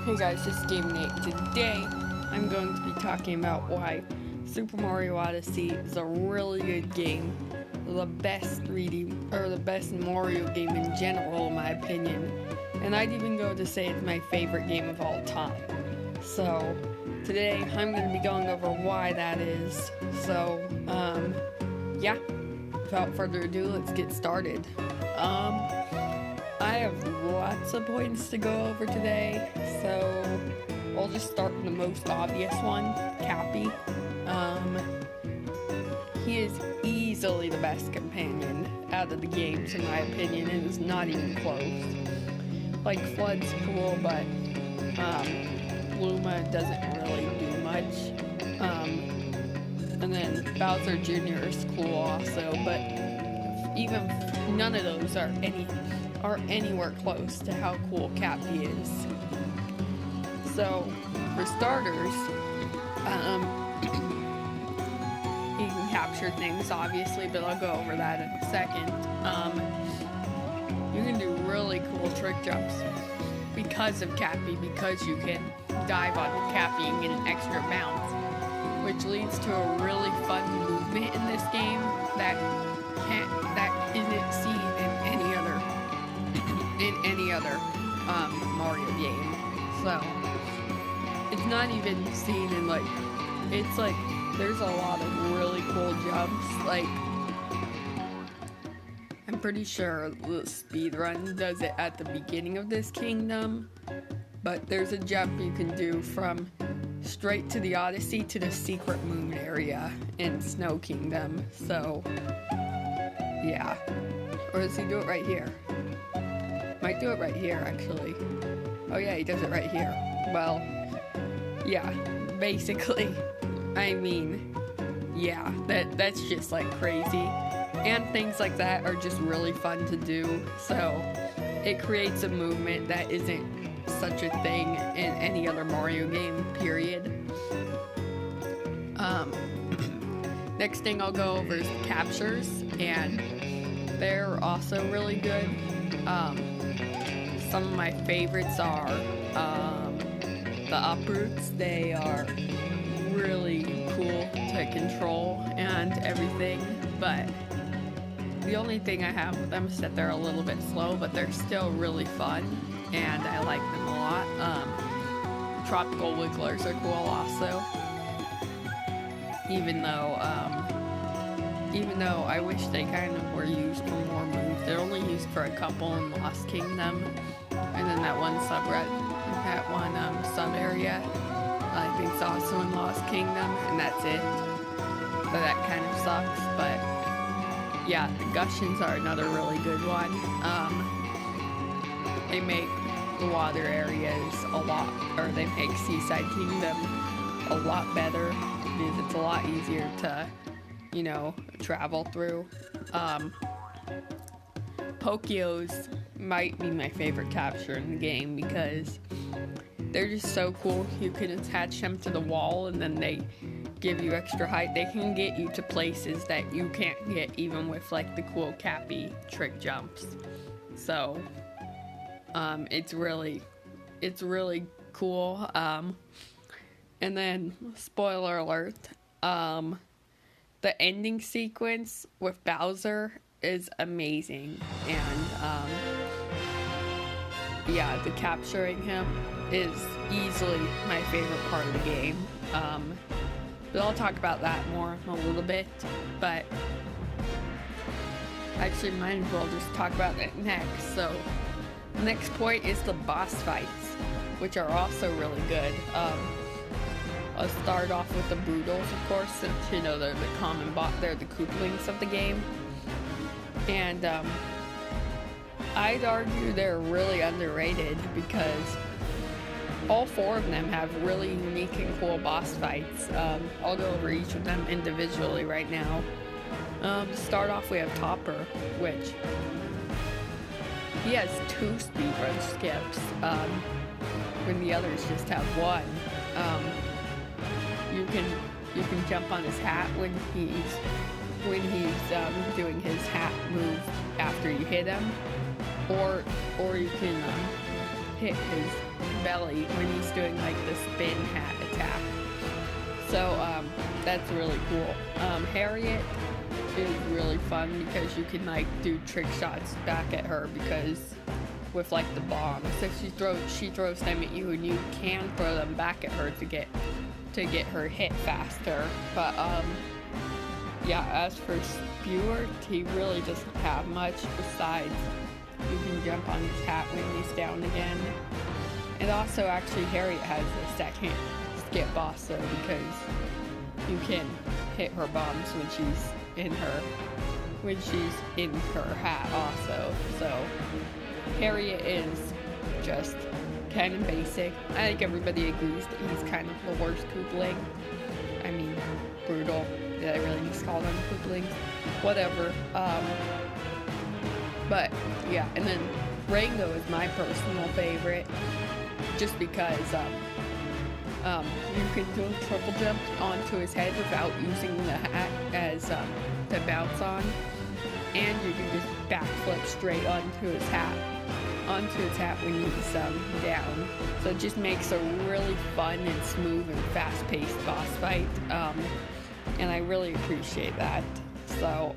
Hey guys, this is Game Nate. Today, I'm going to be talking about why Super Mario Odyssey is a really good game. The best the best Mario game in general, in my opinion. And I'd even go to say it's my favorite game of all time. So, today, I'm going to be going over why that is. So, yeah. Without further ado, let's get started. I have lots of points to go over today, so I'll just start with the most obvious one, Cappy. He is easily the best companion out of the games, in my opinion, and is not even close. Like, Flood's cool, but Luma doesn't really do much. And then Bowser Jr. is cool also, but even none of those are anywhere close to how cool Cappy is. So, for starters, he can capture things, obviously, but I'll go over that in a second. You can do really cool trick jumps because of Cappy, because you can dive on Cappy and get an extra bounce, which leads to a really fun movement in this game that isn't seen in any other Mario game. So it's not even seen in there's a lot of really cool jumps. Like, I'm pretty sure the speedrun does it at the beginning of this kingdom, but there's a jump you can do from straight to the Odyssey to the secret moon area in Snow Kingdom. So yeah. Or does he do it right here? Might do it right here, actually. Oh yeah, he does it right here. Well, yeah, basically. I mean, yeah, that's just like crazy. And things like that are just really fun to do. So it creates a movement that isn't such a thing in any other Mario game, period. Next thing I'll go over is the captures, and they're also really good. Some of my favorites are the uproots. They are really cool to control and everything, but the only thing I have with them is that they're a little bit slow, but they're still really fun, and I like them a lot. Tropical wigglers are cool also, even though I wish they kind of were used for more moves. They're only used for a couple in Lost Kingdom, and then that one sub area I think is also in Lost Kingdom, and that's it. So that kind of sucks, but yeah, the Gushins are another really good one. They make the water areas they make Seaside Kingdom a lot better because it's a lot easier to, travel through. Pokios might be my favorite capture in the game because they're just so cool. You can attach them to the wall and then they give you extra height. They can get you to places that you can't get even with like the cool Cappy trick jumps. So it's really cool. And then, spoiler alert, the ending sequence with Bowser is amazing, and yeah, the capturing him is easily my favorite part of the game. But I'll talk about that more in a little bit, but actually might as well just talk about it next. So the next point is the boss fights, which are also really good. I'll start off with the Broodals, of course, since, they're the common they're the Koopalings of the game. And, I'd argue they're really underrated because all four of them have really unique and cool boss fights. I'll go over each of them individually right now. To start off, we have Topper, which he has 2 speedrun skips, when the others just have 1. You can jump on his hat when he's doing his hat move after you hit him, or you can hit his belly when he's doing like the spin hat attack. So that's really cool. Harriet is really fun because you can like do trick shots back at her because with like the bombs. If she throws them at you, and you can throw them back at her to get her hit faster. But yeah, as for Spewart, he really doesn't have much besides you can jump on his hat when he's down again. And also, actually, Harriet has a second skip also because you can hit her bombs when she's in her hat also. So Harriet is just kind of basic. I think everybody agrees that he's kind of the worst Koopling. I mean, brutal. Did I really just call them Kooplings? Whatever. But yeah, and then Rango is my personal favorite, just because you can do a triple jump onto his head without using the hat as to bounce on, and you can just backflip straight onto his hat when he's down. So it just makes a really fun and smooth and fast-paced boss fight, and I really appreciate that. So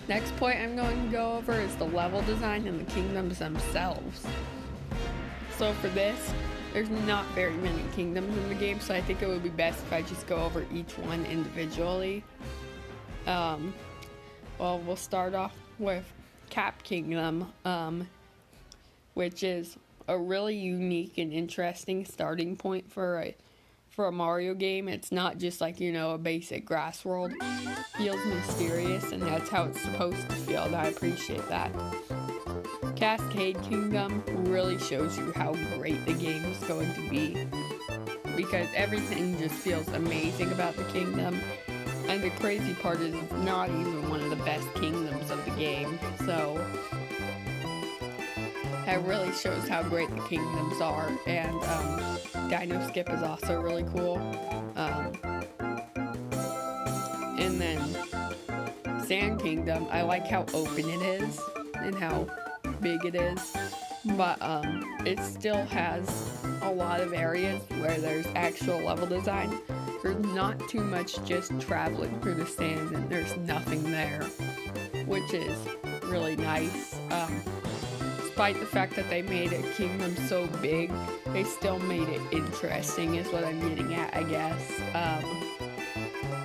next point I'm going to go over is the level design and the kingdoms themselves. So for this, there's not very many kingdoms in the game, so I think it would be best if I just go over each one individually. Well, we'll start off with Cap Kingdom, which is a really unique and interesting starting point for a Mario game. It's not just like, a basic grass world. It feels mysterious, and that's how it's supposed to feel, and I appreciate that. Cascade Kingdom really shows you how great the game is going to be, because everything just feels amazing about the kingdom, and the crazy part is it's not even one of the best kingdoms of the game, so that really shows how great the kingdoms are. And Dino Skip is also really cool. And then Sand Kingdom, I like how open it is and how big it is, but it still has a lot of areas where there's actual level design. There's not too much just traveling through the sand and there's nothing there, which is really nice. Despite the fact that they made a kingdom so big, they still made it interesting, is what I'm getting at, I guess.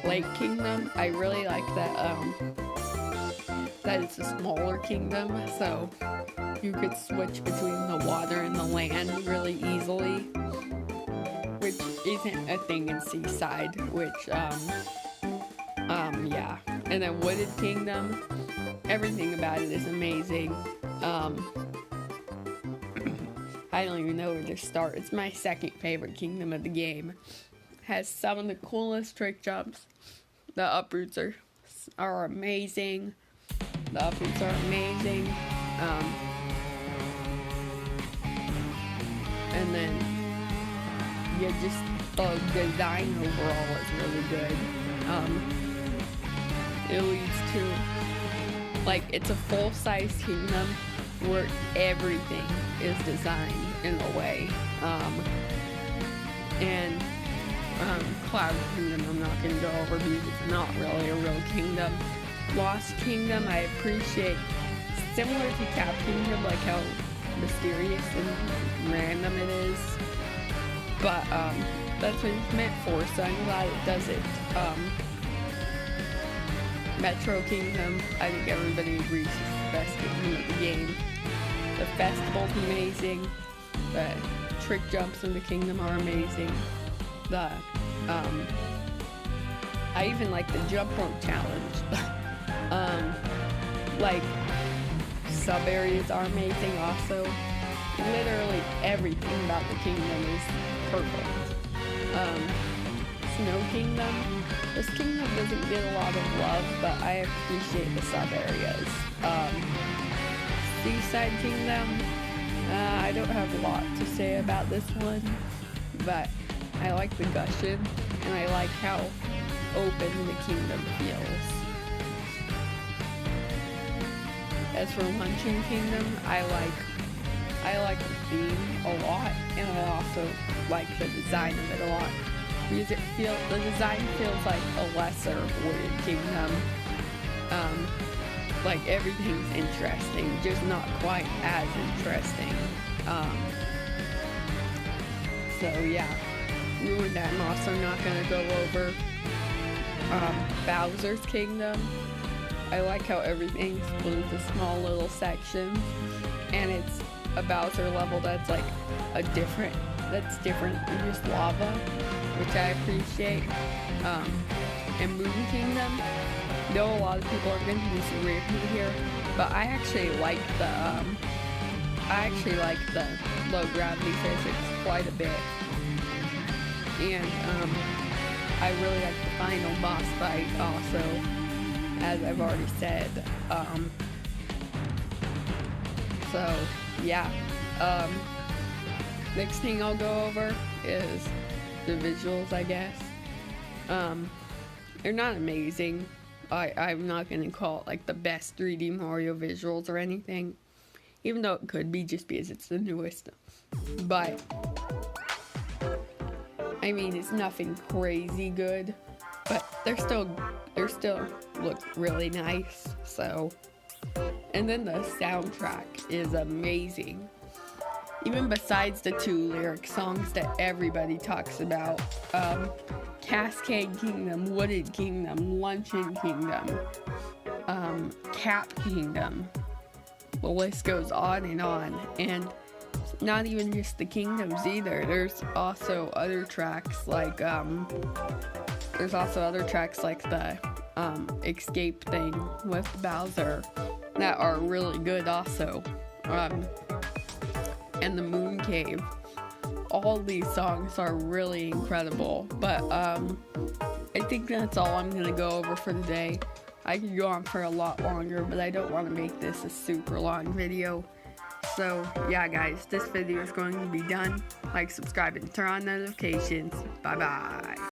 Lake Kingdom, I really like that it's a smaller kingdom, so you could switch between the water and the land really easily, which isn't a thing in Seaside, which, yeah. And then Wooded Kingdom, everything about it is amazing. I don't even know where to start. It's my second favorite kingdom of the game. Has some of the coolest trick jumps. The uproots are amazing. The uproots are amazing. And then, yeah, just the design overall is really good. It leads to, like, it's a full-size kingdom where everything is designed in a way. And Cloud Kingdom I'm not going to go over because it's not really a real kingdom. Lost Kingdom I appreciate, similar to Cap Kingdom, like how mysterious and random it is. But that's what it's meant for, so I'm glad it does it. Metro Kingdom, I think everybody agrees is the best kingdom of the game. The festival's amazing. The trick jumps in the kingdom are amazing. I even like the jump rope challenge. Like, sub areas are amazing also. Literally everything about the kingdom is perfect. Snow Kingdom. This kingdom doesn't get a lot of love, but I appreciate the sub areas. Seaside Kingdom. I don't have a lot to say about this one, but I like the Gushin, and I like how open the kingdom feels. As for Luncheon Kingdom, I like theme a lot, and I also like the design of it a lot because the design feels like a lesser Wooded Kingdom. Like everything's interesting, just not quite as interesting. So yeah, ruined that. I'm also not gonna go over Bowser's Kingdom. I like how everything's split into small little sections, and it's a Bowser level that's like different than just lava, which I appreciate. And Moon Kingdom, though a lot of people are going to disagree with me here, but I actually like the low gravity physics quite a bit, and I really like the final boss fight also, as I've already said. So yeah, next thing I'll go over is the visuals, I guess. They're not amazing. I'm not gonna call it like the best 3D Mario visuals or anything, even though it could be just because it's the newest. But I mean, it's nothing crazy good, but they're still look really nice. So, and then the soundtrack is amazing. Even besides the 2 lyric songs that everybody talks about, Cascade Kingdom, Wooded Kingdom, Luncheon Kingdom, Cap Kingdom, the list goes on, and not even just the kingdoms either. There's also other tracks like the escape thing with Bowser that are really good also. And the Moon Cave. All these songs are really incredible, but I think that's all I'm gonna go over for today. I could go on for a lot longer, but I don't want to make this a super long video. So yeah guys, this video is going to be done. Like, subscribe, and turn on notifications. Bye bye.